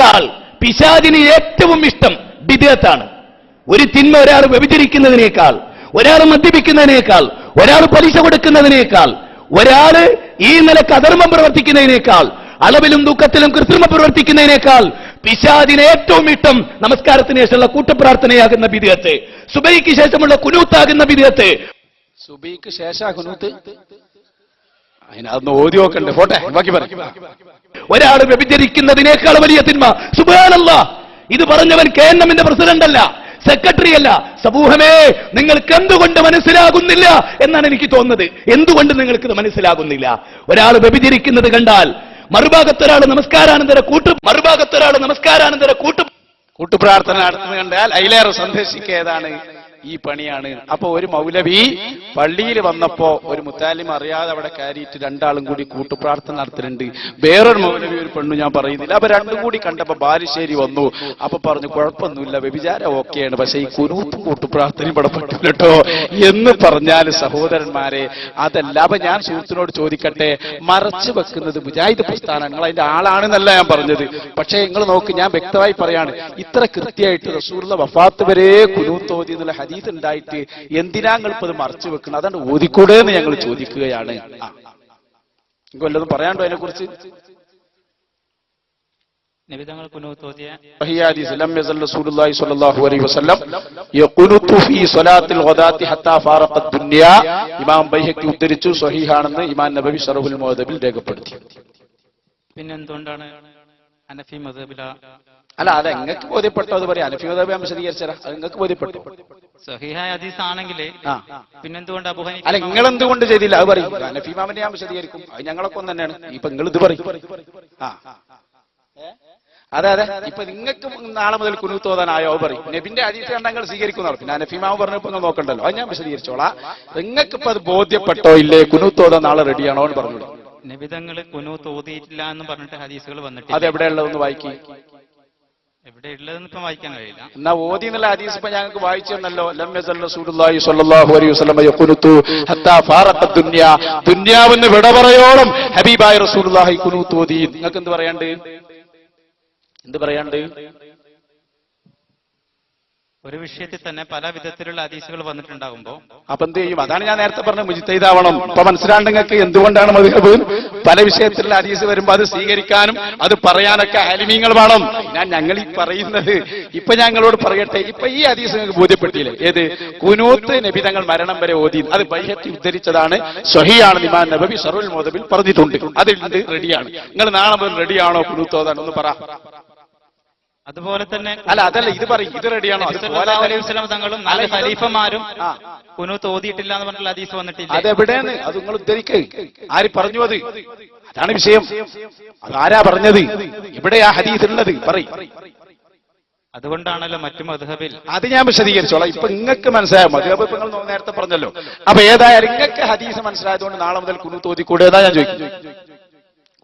തിന്മയേക്കാൾ പിശാചിന് ഏറ്റവും ഇഷ്ടം ബിദ്അത്താണ്. ഒരു തിന്മ ഒരാൾ വ്യഭിചരിക്കുന്നതിനേക്കാൾ, ഒരാൾ മദ്യപിക്കുന്നതിനേക്കാൾ, ഒരാൾ പലിശ കൊടുക്കുന്നതിനേക്കാൾ, ഒരാൾ ഈ നിലക്ക് അധർമ്മം പ്രവർത്തിക്കുന്നതിനേക്കാൾ, അളവിലും ദുഃഖത്തിലും കൃത്രിമം പ്രവർത്തിക്കുന്നതിനേക്കാൾ പിശാചിന് ഏറ്റവും ഇഷ്ടം നമസ്കാരത്തിന് ശേഷമുള്ള കൂട്ടപ്രാർത്ഥനയാകുന്ന ബിദ്അത്ത്, സുബഹിക്ക് ശേഷമുള്ള കുനൂത്താകുന്ന ബിദ്അത്ത്. സുബഹിക്ക് ശേഷം കുനൂത്ത് അതിനകത്ത് ഓതി നോക്കണ്ടേ? പോട്ടെ, ബാക്കി പറയും. ഒരാൾ വ്യഭിചരിക്കുന്നതിനേക്കാൾ വലിയ തിന്മ. സുബ്ഹാനല്ലാഹ്, ഇത് പറഞ്ഞവൻ KNM പ്രസിഡന്റ് അല്ല, സെക്രട്ടറി അല്ല. സമൂഹമേ, നിങ്ങൾക്ക് എന്തുകൊണ്ട് മനസ്സിലാകുന്നില്ല എന്നാണ് എനിക്ക് തോന്നുന്നത്. എന്തുകൊണ്ട് നിങ്ങൾക്കിത് മനസ്സിലാകുന്നില്ല? ഒരാൾ വ്യഭിചരിക്കുന്നത് കണ്ടാൽ മറുഭാഗത്തൊരാൾ നമസ്കാരാനന്തര കൂട്ടുപ്രാർത്ഥന നടത്തുന്നത് കണ്ടാൽ അതിലേറെ സന്ദേശിക്കേതാണ് ഈ പണിയാണ്. അപ്പൊ ഒരു മൗലവി പള്ളിയിൽ വന്നപ്പോ ഒരു മുത്താലിം അറിയാതെ അവിടെ കയറിയിട്ട് രണ്ടാളും കൂടി കൂട്ടുപ്രാർത്ഥന നടത്തുന്നുണ്ട്. വേറൊരു മൗലവി, ഒരു പെണ്ണു ഞാൻ പറയുന്നില്ല, അപ്പൊ രണ്ടും കൂടി കണ്ടപ്പോ ബാലുശ്ശേരി വന്നു. അപ്പൊ പറഞ്ഞു, കുഴപ്പമൊന്നുമില്ല, വ്യഭിചാരം ഓക്കെയാണ്, പക്ഷെ ഈ കുനൂത്തും കൂട്ടുപ്രാർത്ഥനയും ഇവിടെ പറ്റില്ല കേട്ടോ എന്ന് പറഞ്ഞാൽ സഹോദരന്മാരെ അതല്ല. അപ്പൊ ഞാൻ സുഹൃത്തിനോട് ചോദിക്കട്ടെ, മറച്ചു വെക്കുന്നത് മുജാഹിദ് പ്രസ്ഥാനങ്ങൾ അതിന്റെ ആളാണെന്നല്ല ഞാൻ പറഞ്ഞത്. പക്ഷേ നിങ്ങൾ നോക്ക്, ഞാൻ വ്യക്തമായി പറയാണ്, ഇത്ര കൃത്യമായിട്ട് റസൂലുള്ള വഫാത്ത് വരെ കുനൂത്ത് ഓതി എന്നുള്ള ഹദീസ് ഉണ്ടായിട്ട് എന്തിനാ നിങ്ങളിപ്പോ അത് മറച്ചു വെക്കണം? അതാണ് ഓതിക്കൂടെ എന്ന് ഞങ്ങൾ ചോദിക്കുകയാണ്. വല്ലതും പറയാണ്ടോ അതിനെ കുറിച്ച്? ഇമാം ബൈഹഖി ഉദ്ധരിച്ചു, സ്വഹീഹാണെന്ന് ഇമാം നബവി ശറഹുൽ മുഅദ്ദബിൽ രേഖപ്പെടുത്തി. പിന്നെന്തുകൊണ്ടാണ് ഹനഫി മദ്ഹബില? അല്ല, അത് എങ്ങൾക്ക് ബോധ്യപ്പെട്ടോ? അത് പറയാം. ഹനഫി മദ്ഹബ് ഞാൻ വിശദീകരിച്ചരാ, അത് നിങ്ങൾക്ക് ബോധ്യപ്പെട്ടു. സഹീഹായ ഹദീസ് ആണെങ്കിൽ പിന്നെന്തുകൊണ്ട് അബൂ ഹനീഫ? അല്ല, നിങ്ങൾ എന്തുകൊണ്ട് ചെയ്തില്ല അത് പറയും. ഹനഫി ഇമാമിനെ ഞാൻ വിശദീകരിക്കും, അത് ഞങ്ങളൊക്കെ ഒന്ന് തന്നെയാണ്. ഇപ്പൊ നിങ്ങൾ ഇത് പറയും. അതെ, ഇപ്പൊ നിങ്ങൾക്ക് നാളെ മുതൽ കുനൂത്ത് ഓതാനായോ പറയും. നബിന്റെ ഹദീസ് കണ്ടാൽ നിങ്ങൾ സ്വീകരിക്കുന്നതാണ്. പിന്നെ ഹനഫി ഇമാം പറഞ്ഞപ്പോ നിങ്ങൾ നോക്കണ്ടല്ലോ, അത് ഞാൻ വിശദീകരിച്ചോളാം. നിങ്ങൾക്ക് ഇപ്പൊ അത് ബോധ്യപ്പെട്ടോ ഇല്ലേ? കുനൂത്ത് ഓതാൻ നാളെ റെഡിയാണോ എന്ന് പറഞ്ഞു. നബിതങ്ങൾ കുനൂത്ത് ഓതിയിട്ടില്ല എന്ന് പറഞ്ഞിട്ട് ഹദീസുകൾ വന്നിട്ട് അത് എവിടെയുള്ളതെന്ന് വായിക്കി. എവിടെ ഉള്ളതെന്ന് ഇപ്പൊ വായിക്കാൻ കഴിയില്ല. എന്നാ ഓതി എന്നുള്ള ഹദീസ് ഇപ്പൊ ഞങ്ങൾക്ക് വായിച്ചു തന്നല്ലോ. ലം യസൽ റസൂലുള്ളാഹി സ്വല്ലല്ലാഹു അലൈഹി വസല്ലം യഖുനുതു ഹത്താ ഫാറഖ ദുനിയ. ദുനിയാവിന് വിട പറയോളം ഹബീബായ റസൂലുള്ളാഹി കുനൂത്ത് ഓതി. നിങ്ങൾക്ക് എന്ത് പറയാണ്ട്? ഒരു വിഷയത്തിൽ തന്നെ പല വിധത്തിലുള്ള ഹദീസുകൾ വന്നിട്ടുണ്ടാകുമ്പോ അപ്പൊ എന്ത് ചെയ്യും? അതാണ് ഞാൻ നേരത്തെ പറഞ്ഞ മുജ്തഹിദാവണം. ഇപ്പൊ മനസ്സിലാണ്ട് നിങ്ങൾക്ക് എന്തുകൊണ്ടാണ് മദ്ഹബ്? പല വിഷയത്തിലുള്ള ഹദീസ് വരുമ്പോ അത് സ്വീകരിക്കാനും അത് പറയാനൊക്കെ ആലിമീങ്ങൾ വേണം. ഞങ്ങൾ ഈ പറയുന്നത് ഇപ്പൊ ഞങ്ങളോട് പറയട്ടെ, ഇപ്പൊ ഈ ഹദീസ് നിങ്ങൾക്ക് ബോധ്യപ്പെട്ടില്ലേ? ഏത്? കുനൂത്ത് നബി തങ്ങൾ മരണം വരെ ഓതി. അത് ബൈഹഖി ഉദ്ധരിച്ചതാണ്, സ്വഹീഹാണ്. ഇമാം നബവി ശറഹുൽ മുഅദ്ദബിൽ പറഞ്ഞിട്ടുണ്ട്. അതിൽ റെഡിയാണ്. നിങ്ങൾ നാളെ മുതൽ റെഡിയാണോ കുനൂത്ത് ഓതാൻ? ഒന്ന് പറ. അതുപോലെ തന്നെ അല്ല, അതല്ല, ഇത് പറയും, ഇത് റെഡിയാണോ? തങ്ങളും നാല് ഖലീഫമാരും കുനൂത്ത് ഓതിയിട്ടില്ല എന്ന് പറഞ്ഞിട്ടുള്ള ഹദീസ് വന്നിട്ടില്ല. അതെവിടെയാണ്? അത് നിങ്ങൾ ഉദ്ധരിക്ക്. ആര് പറഞ്ഞു? അത് അതാണ് വിഷയം. അതാരാ പറഞ്ഞത്? ഇവിടെ ആ ഹദീസ് ഉള്ളത് പറയും. അതുകൊണ്ടാണല്ലോ മറ്റു മദ്ഹബിൽ. അത് ഞാൻ വിശദീകരിച്ചോളാം. ഇപ്പൊ നിങ്ങൾക്ക് മനസ്സിലായോ? മദ്ഹബ് നിങ്ങൾ നേരത്തെ പറഞ്ഞല്ലോ. അപ്പൊ ഏതായാലും നിങ്ങൾക്ക് ഹദീസ് മനസ്സിലായതുകൊണ്ട് നാളെ മുതൽ കുനൂത്ത് ഓതിക്കൂടെ? ഏതാ ഞാൻ ചോദിക്കും.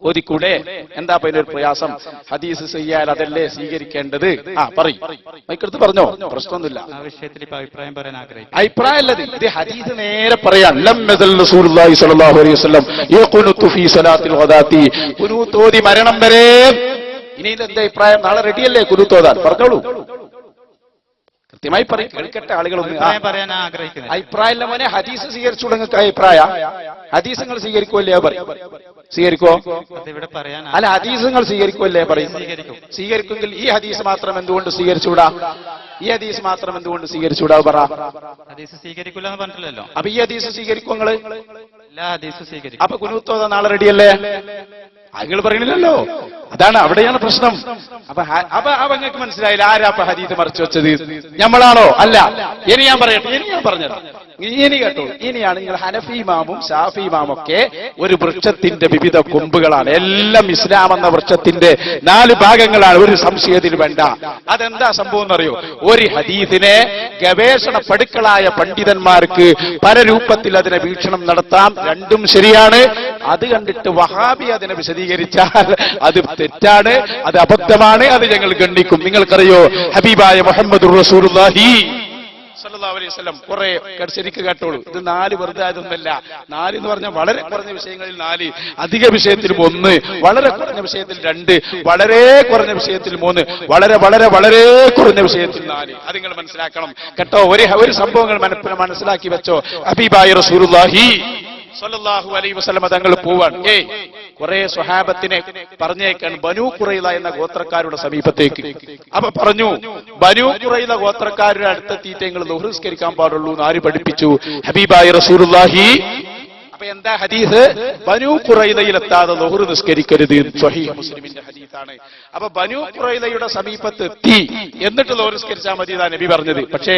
ഓതിക്കൂടെ? എന്താ ഇപ്പൊ ഇതിനൊരു പ്രയാസം? ഹദീസ് ചെയ്യാൻ അതല്ലേ സ്വീകരിക്കേണ്ടത്? പറയും, മൈക്കെടുത്ത് പറഞ്ഞോ, പ്രശ്നമൊന്നുമില്ല. ആ വിഷയത്തിൽ ഇപ്പൊ അഭിപ്രായം പറയാൻ ആഗ്രഹിക്കും. അഭിപ്രായമല്ലത്, ഇത് ഹദീസ് നേരെ പറയാൻ. ലം യസൽ റസൂലുള്ളാഹി സ്വല്ലല്ലാഹു അലൈഹി വസല്ലം യഖുനുതു ഫീ സ്വലാത്തിൽ ഗദാത്തി. കുനൂത്ത് ഓതി മരണം വരെ. ഇനി ഇതെന്താ അഭിപ്രായം? നാളെ റെഡിയല്ലേ കുനൂത്ത് ഓതാൻ? പറഞ്ഞോളൂ, കൃത്യമായി പറയും, കേൾക്കട്ടെ ആളുകളൊന്നും. പറയാൻ ആഗ്രഹിക്കുന്നത് അഭിപ്രായം മോനെ. ഹദീസ് സ്വീകരിച്ചു നിങ്ങൾക്ക് അഭിപ്രായ? ഹദീസ് നിങ്ങൾ സ്വീകരിക്കുമല്ലേ? പറയും, സ്വീകരിക്കോ? അല്ല, ഹദീസ് നിങ്ങൾ സ്വീകരിക്കുമല്ലേ? പറയും, സ്വീകരിക്കുമെങ്കിൽ ഈ ഹദീസ് മാത്രം എന്തുകൊണ്ട് സ്വീകരിച്ചുകൂടാ? ഈ ഹദീസ് മാത്രം എന്തുകൊണ്ട് സ്വീകരിച്ചുകൂടാ? പറ. ഹദീസ് സ്വീകരിക്കില്ല എന്ന് പറഞ്ഞില്ലല്ലോ. അപ്പൊ ഈ ഹദീസ് സ്വീകരിക്കും നിങ്ങള്? എല്ലാ ഹദീസും സ്വീകരിക്കും. അപ്പൊ കുനൂത്ത് ഓതാൻ നാളെ റെഡിയല്ലേ? നിങ്ങൾ പറയണില്ലല്ലോ. അതാണ്, അവിടെയാണ് പ്രശ്നം. അപ്പൊ നിങ്ങൾക്ക് മനസ്സിലായില്ല ആരാ അപ്പൊ ഹദീസ് മറച്ചു വെച്ചത്? നമ്മളാണോ? അല്ല. ഇനി ഞാൻ പറയട്ടെ, ഞാൻ പറഞ്ഞത് ഇനി കേട്ടോ. ഇനിയാണ് നിങ്ങൾ ഹനഫി ഇമാമും ഷാഫി ഇമാമും ഒക്കെ ഒരു വൃക്ഷത്തിന്റെ വിവിധ കൊമ്പുകളാണ്. എല്ലാം ഇസ്ലാം എന്ന വൃക്ഷത്തിന്റെ 4 ഭാഗങ്ങളാണ്. ഒരു സംശയത്തിന് വേണ്ട. അതെന്താ സംഭവം എന്നറിയോ? ഒരു ഹദീസിനെ ഗവേഷണ പടുക്കളായ പണ്ഡിതന്മാർക്ക് പല രൂപത്തിൽ അതിനെ വീക്ഷണം നടത്താം. രണ്ടും ശരിയാണ്. അത് കണ്ടിട്ട് വഹാബി അതിനെ വിശദീകരിച്ചാൽ അത് തെറ്റാണ്, അത് അബദ്ധമാണ്. അത് ഞങ്ങൾ ഗണ്ണിക്കും. നിങ്ങൾക്കറിയോ, ഹബീബായ മുഹമ്മദുർ റസൂലുള്ളാഹി സല്ലല്ലാഹു അലൈഹി വസല്ലം കുറെ ശരിക്ക് കേട്ടോളൂ. ഇത് 4 വെറുതെ ആയതൊന്നല്ല. 4 എന്ന് പറഞ്ഞാൽ വളരെ കുറഞ്ഞ വിഷയങ്ങളിൽ 4, അധിക വിഷയത്തിൽ 1, വളരെ കുറഞ്ഞ വിഷയത്തിൽ 2, വളരെ കുറഞ്ഞ വിഷയത്തിൽ 3, വളരെ വളരെ വളരെ കുറഞ്ഞ വിഷയത്തിൽ 4. അത് നിങ്ങൾ മനസ്സിലാക്കണം കേട്ടോ. ഒരു സംഭവങ്ങൾ മനസ്സിലാക്കി വെച്ചോ. ഹബീബായ റസൂലുള്ളാഹി സ്വല്ലല്ലാഹു അലൈഹി വസല്ലം തങ്ങൾ പോവാൻ കുറെ സ്വഹാബത്തിനെ പറഞ്ഞേക്കാൻ ബനൂ ഖുറൈള എന്ന ഗോത്രക്കാരുടെ സമീപത്തേക്ക്. അപ്പൊ പറഞ്ഞു, ബനൂ ഖുറൈള ഗോത്രക്കാരുടെ അടുത്തെത്തിയിട്ട് നിങ്ങൾ ളുഹ്ർ നിസ്കരിക്കാൻ പാടുള്ളൂ എന്ന് ആര് പഠിപ്പിച്ചു? ഹബീബായ റസൂലുള്ളാഹി. അപ്പൊ എന്താ ഹദീസ്? ബനൂ ഖുറൈളയിലെത്താതെ ളുഹ്ർ നിസ്കരിക്കരുത്. സ്വഹീഹ് മുസ്ലിമിന്റെ ഹദീസാണ്. അപ്പൊ ബനൂ ഖുറൈളയുടെ സമീപത്ത് എത്തി എന്നിട്ട് ളുഹ്ർ നിസ്കരിച്ചാൽ മതി എന്നാണ് നബി പറഞ്ഞത്. പക്ഷേ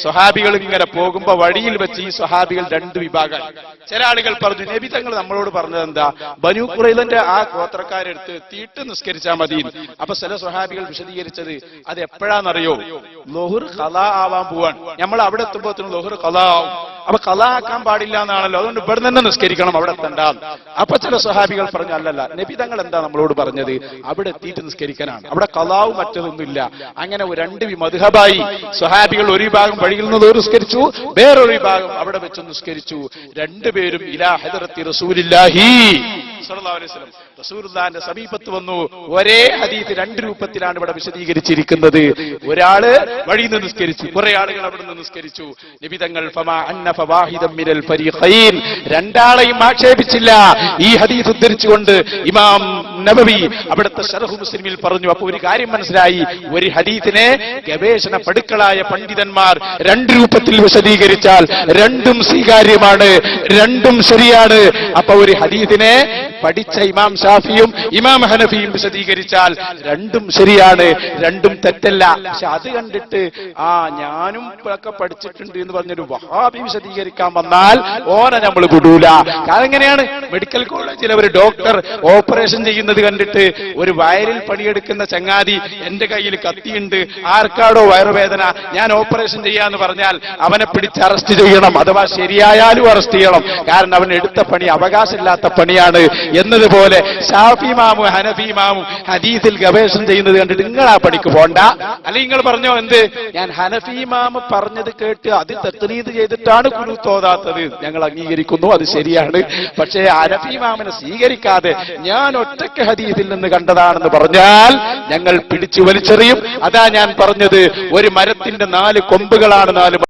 സ്വഹാബികൾ ഇങ്ങനെ പോകുമ്പോ വഴിയിൽ വെച്ച് ഈ സ്വഹാബികൾ 2 വിഭാഗമായി. ചില ആളുകൾ പറഞ്ഞു, നബി തങ്ങൾ നമ്മളോട് പറഞ്ഞത് എന്താ? ബനൂ ഖുറൈളന്റെ ആ ഗോത്രക്കാരെടുത്ത് എത്തിയിട്ട് നിസ്കരിച്ചാൽ മതി. അപ്പൊ ചില സ്വഹാബികൾ വിശദീകരിച്ചത് അത് എപ്പോഴാണെന്നറിയോ? ളുഹ്ർ ഖളാ ആവാൻ പോവാൻ. നമ്മൾ അവിടെ എത്തുമ്പോഴത്തേനും ളുഹ്ർ ഖളാ ആവും. അപ്പൊ ഖളാ ആക്കാൻ പാടില്ല എന്നാണല്ലോ, അതുകൊണ്ട് ഇവിടെ തന്നെ നിസ്കരിക്കണം, അവിടെ എത്തണ്ട. അപ്പൊ ചില സ്വഹാബികൾ പറഞ്ഞു, അല്ലല്ല, നബി തങ്ങൾ എന്താ നമ്മളോട് പറഞ്ഞത്? അവിടെ എത്തിയിട്ട് നിസ്കരിക്കാനാണ്, അവിടെ ഖളാവും മറ്റതൊന്നുമില്ല. അങ്ങനെ 2 മദ്ഹബായി. സ്വഹാബികൾ ഒരു വിഭാഗം വഴിയിൽ നിന്ന് നിസ്കരിച്ചു, വേറൊരു വിഭാഗം അവിടെ വെച്ച് നിസ്കരിച്ചു. 2 പേരും ഇലാ ഹദറത്തി റസൂലില്ലാഹി സ്വല്ലല്ലാഹു അലൈഹി വസല്ലം റസൂലുള്ളാഹിന്റെ സമീപത്ത് വന്നു. ഒരേ ഹദീസ് 2 രൂപത്തിലാണ് ഇവിടെ വിശദീകരിച്ചിരിക്കുന്നത്. ഒരാള് വഴിയിൽ നിന്ന് നിസ്കരിച്ചു, കുറെ ആളുകൾ അവിടെ നിന്ന് നിസ്കരിച്ചു. നബി തങ്ങൾ ഫമാ അന്നഫ വാഹിദൻ മിനൽ ഫരീഖൈൻ, 2 ആളെയും ആക്ഷേപിച്ചില്ല. ഈ ഹദീസ് ഉദ്ധരിച്ചുകൊണ്ട് ഇമാം നബവി അവിടുത്തെ ശർഹ് മുസ്ലിമിൽ പറഞ്ഞു. അപ്പൊ ഒരു കാര്യം മനസ്സിലായി, ഒരു ഹദീസിനെ ഗവേഷണ പടുക്കളായ പണ്ഡിതന്മാർ 2 രൂപത്തിൽ വിശദീകരിച്ചാൽ 2ഉം സ്വീകാര്യമാണ്, 2ഉം ശരിയാണ്. അപ്പൊ ഒരു ഹദീസിനെ പഠിച്ച ഇമാം ഷാഫിയും ഇമാം ഹനഫിയും വിശദീകരിച്ചാൽ 2ഉം ശരിയാണ്, 2ഉം തെറ്റല്ല. പക്ഷെ അത് കണ്ടിട്ട് ഞാനും ഒക്കെ പഠിച്ചിട്ടുണ്ട് എന്ന് പറഞ്ഞൊരു വഹാബി വിശദീകരിക്കാൻ വന്നാൽ ഓനെ നമ്മൾ വിടൂല. കാരണം എങ്ങനെയാണ്? മെഡിക്കൽ കോളേജിൽ ഒരു ഡോക്ടർ ഓപ്പറേഷൻ ചെയ്യുന്നത് കണ്ടിട്ട് ഒരു വയലിൽ പണിയെടുക്കുന്ന ചങ്ങാതി എന്റെ കയ്യിൽ കത്തിയുണ്ട്, ആർക്കാടോ വയറുവേദന, ഞാൻ ഓപ്പറേഷൻ ചെയ്യാന്ന് പറഞ്ഞാൽ അവനെ പിടിച്ച് അറസ്റ്റ് ചെയ്യണം. അഥവാ ശരിയായാലും അറസ്റ്റ് ചെയ്യണം. കാരണം അവൻ എടുത്ത പണി അവകാശമില്ലാത്ത പണിയാണ് എന്നതുപോലെ ഷാഫി ഇമാമും ഹനഫി ഇമാമും ഹദീസിൽ ഗവേഷണം ചെയ്യുന്നത് കണ്ടിട്ട് നിങ്ങൾ ആ പണിക്ക് പോണ്ട. അല്ലെങ്കിൽ നിങ്ങൾ പറഞ്ഞോ, എന്ത് ഞാൻ ഹനഫി ഇമാമ് പറഞ്ഞത് കേട്ട് അത് തഖ്ലീദ് ചെയ്തിട്ടാണ് ഖുനൂത്ത് ഓതാത്തത്, ഞങ്ങൾ അംഗീകരിക്കുന്നു, അത് ശരിയാണ്. പക്ഷേ ഹനഫി ഇമാമിനെ സ്വീകരിക്കാതെ ഞാൻ ഒറ്റയ്ക്ക് ഹദീസിൽ നിന്ന് കണ്ടതാണെന്ന് പറഞ്ഞാൽ ഞങ്ങൾ പിടിച്ചു വലിച്ചെറിയും. അതാ ഞാൻ പറഞ്ഞത്, ഒരു മരത്തിന്റെ 4 കൊമ്പുകളാണ് 4